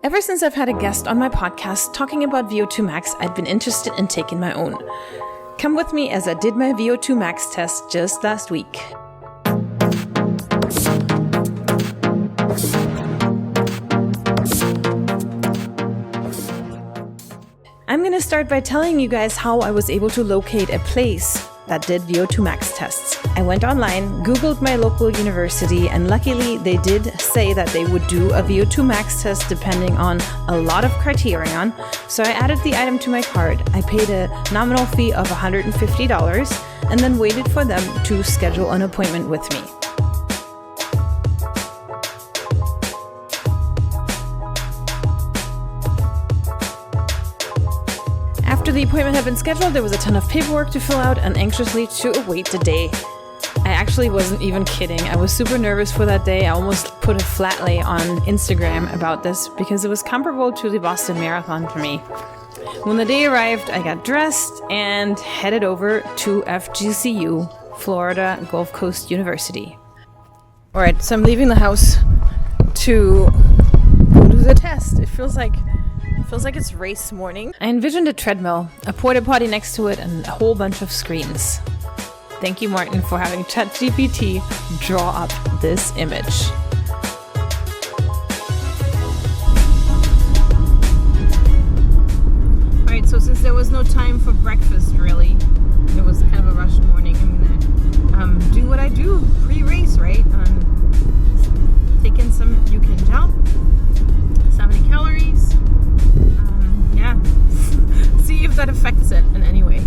Ever since I've had a guest on my podcast talking about VO2 MAX, I'd been interested in taking my own. Come with me as I did my VO2 MAX test just last week. I'm going to start by telling you guys how I was able to locate a place that did VO2 MAX tests. I went online, Googled my local university, and luckily they did say that they would do a VO2 MAX test depending on a lot of criterion. So I added the item to my cart. I paid a nominal fee of $150 and then waited for them to schedule an appointment with me. After the appointment had been scheduled, there was a ton of paperwork to fill out and anxiously to await the day. I actually wasn't even kidding. I was super nervous for that day. I almost put a flat lay on Instagram about this because it was comparable to the Boston Marathon for me. When the day arrived, I got dressed and headed over to FGCU, Florida Gulf Coast University. Alright, so I'm leaving the house to go to the test. It feels like it's race morning. I envisioned a treadmill, a porta potty next to it, and a whole bunch of screens. Thank you, Martin, for having ChatGPT draw up this image. Alright, so since there was no time for breakfast, really, it was kind of a rushed morning, I'm gonna do what I do pre-race, right? Take in some you can jump, 70 calories. Yeah, see if that affects it in any way.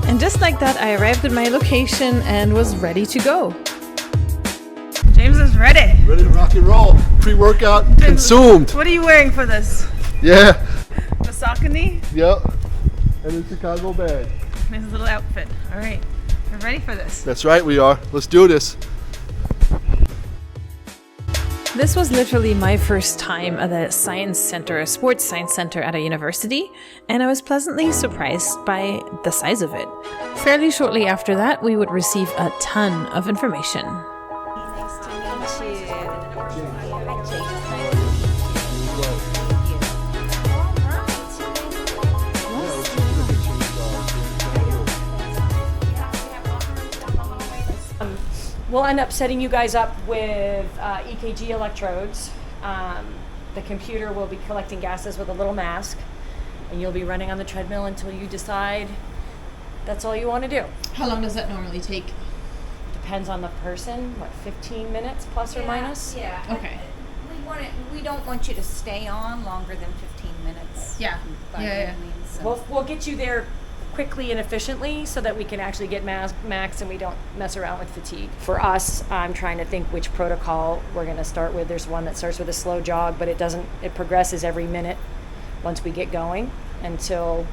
And just like that, I arrived at my location and was ready to go. James is ready. Ready to rock and roll. Pre-workout consumed. What are you wearing for this? Yeah. The Saucony? Yep. And the Chicago bag. Nice little outfit. All right, we're ready for this. That's right, we are. Let's do this. This was literally my first time at a science center, a sports science center at a university, and I was pleasantly surprised by the size of it. Fairly shortly after that, we would receive a ton of information. Nice to meet you. Hi, James. We'll end up setting you guys up with EKG electrodes. The computer will be collecting gases with a little mask, and you'll be running on the treadmill until you decide that's all you want to do. How long does that normally take? Depends on the person. 15 minutes plus or minus? Yeah. Okay. We don't want you to stay on longer than 15 minutes. Yeah. By any means, so. We'll get you there quickly and efficiently so that we can actually get max and we don't mess around with fatigue. For us, I'm trying to think which protocol we're going to start with. There's one that starts with a slow jog, but it progresses every minute once we get going until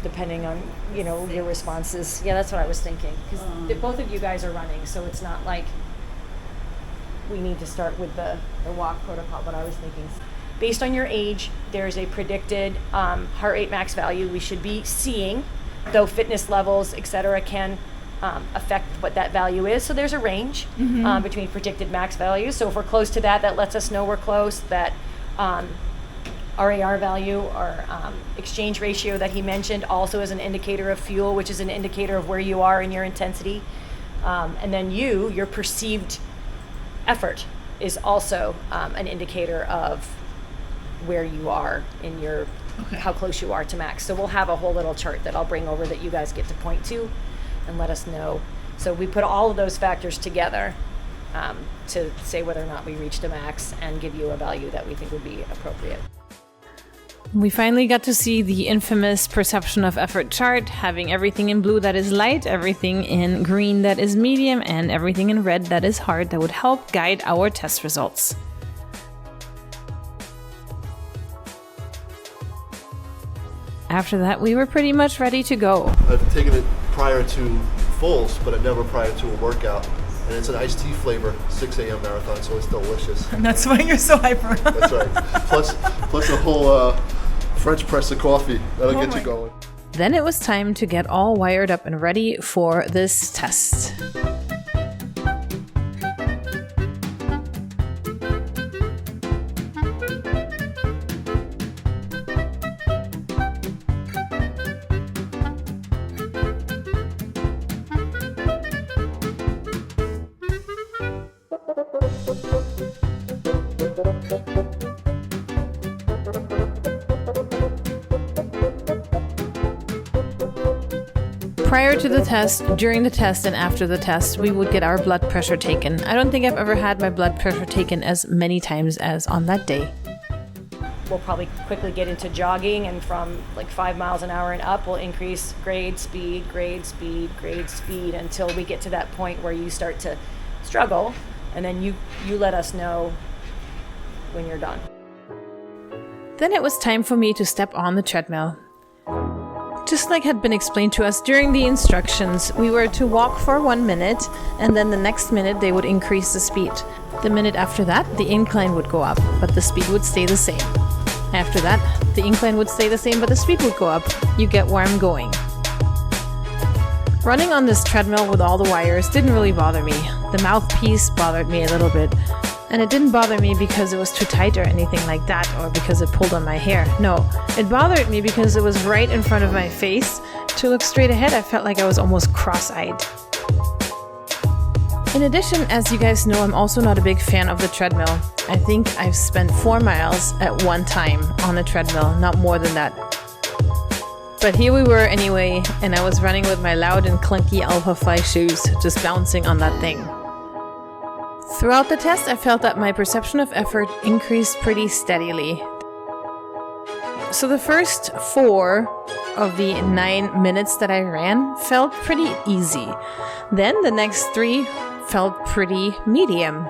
depending on your responses. Yeah, that's what I was thinking, because both of you guys are running, so it's not like we need to start with the walk protocol, but I was thinking based on your age, there's a predicted heart rate max value we should be seeing, though fitness levels, etc., can affect what that value is. So there's a range between predicted max values. So if we're close to that, that lets us know we're close. That RAR value, or exchange ratio that he mentioned, also is an indicator of fuel, which is an indicator of where you are in your intensity. And then your perceived effort is also an indicator of where you are in your how close you are to max. So we'll have a whole little chart that I'll bring over that you guys get to point to and let us know. So we put all of those factors together to say whether or not we reached a max and give you a value that we think would be appropriate. We finally got to see the infamous perception of effort chart, having everything in blue that is light, everything in green that is medium, and everything in red that is hard, that would help guide our test results. After that, we were pretty much ready to go. I've taken it prior to fulls, but never prior to a workout. And it's an iced tea flavor, 6 a.m. marathon, so it's delicious. And that's why you're so hyper. That's right. Plus a whole French press of coffee. That'll get you going. Then it was time to get all wired up and ready for this test. Prior to the test, during the test, and after the test, we would get our blood pressure taken. I don't think I've ever had my blood pressure taken as many times as on that day. We'll probably quickly get into jogging, and from like 5 miles an hour and up, we'll increase grade, speed, until we get to that point where you start to struggle, and then you let us know when you're done. Then it was time for me to step on the treadmill. Just like had been explained to us during the instructions, we were to walk for 1 minute, and then the next minute they would increase the speed. The minute after that, the incline would go up, but the speed would stay the same. After that, the incline would stay the same, but the speed would go up. You get where I'm going. Running on this treadmill with all the wires didn't really bother me. The mouthpiece bothered me a little bit. And it didn't bother me because it was too tight or anything like that, or because it pulled on my hair. No, it bothered me because it was right in front of my face. To look straight ahead, I felt like I was almost cross-eyed. In addition, as you guys know, I'm also not a big fan of the treadmill. I think I've spent 4 miles at one time on the treadmill, not more than that. But here we were anyway, and I was running with my loud and clunky Alpha Fly shoes, just bouncing on that thing. Throughout the test, I felt that my perception of effort increased pretty steadily. So the first 4 of the 9 minutes that I ran felt pretty easy. Then the next 3 felt pretty medium.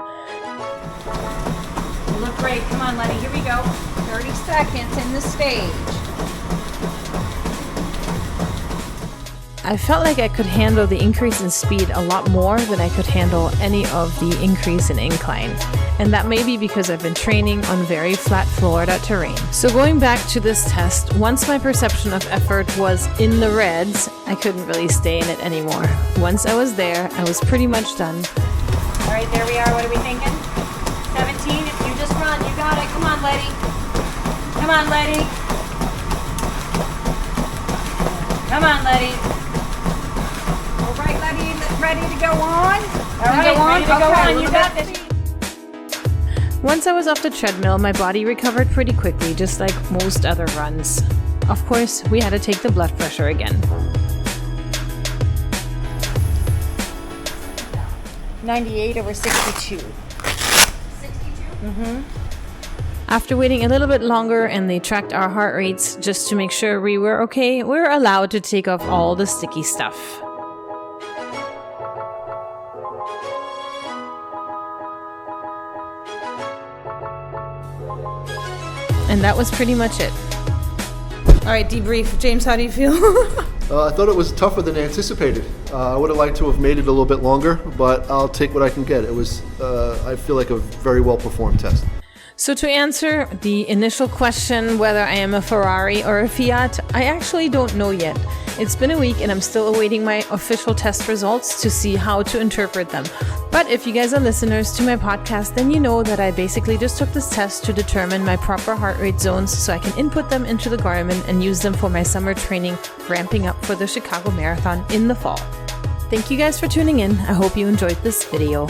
You look great. Come on, Letty. Here we go. 30 seconds in the stage. I felt like I could handle the increase in speed a lot more than I could handle any of the increase in incline. And that may be because I've been training on very flat Florida terrain. So going back to this test, once my perception of effort was in the reds, I couldn't really stay in it anymore. Once I was there, I was pretty much done. All right, there we are. What are we thinking? 17. If you just run, you got it. Come on, Letty. Come on, Letty. Come on, Letty. Ready to go on? All right, ready to go on. You got this. Once I was off the treadmill, my body recovered pretty quickly, just like most other runs. Of course, we had to take the blood pressure again. 98 over 62. 62? Mm-hmm. After waiting a little bit longer and they tracked our heart rates just to make sure we were okay, we were allowed to take off all the sticky stuff. And that was pretty much it. All right, debrief. James, how do you feel? I thought it was tougher than anticipated. I would have liked to have made it a little bit longer, but I'll take what I can get. It was, I feel like, a very well-performed test. So to answer the initial question whether I am a Ferrari or a Fiat, I actually don't know yet. It's been a week and I'm still awaiting my official test results to see how to interpret them. But if you guys are listeners to my podcast, then you know that I basically just took this test to determine my proper heart rate zones so I can input them into the Garmin and use them for my summer training, ramping up for the Chicago Marathon in the fall. Thank you guys for tuning in. I hope you enjoyed this video.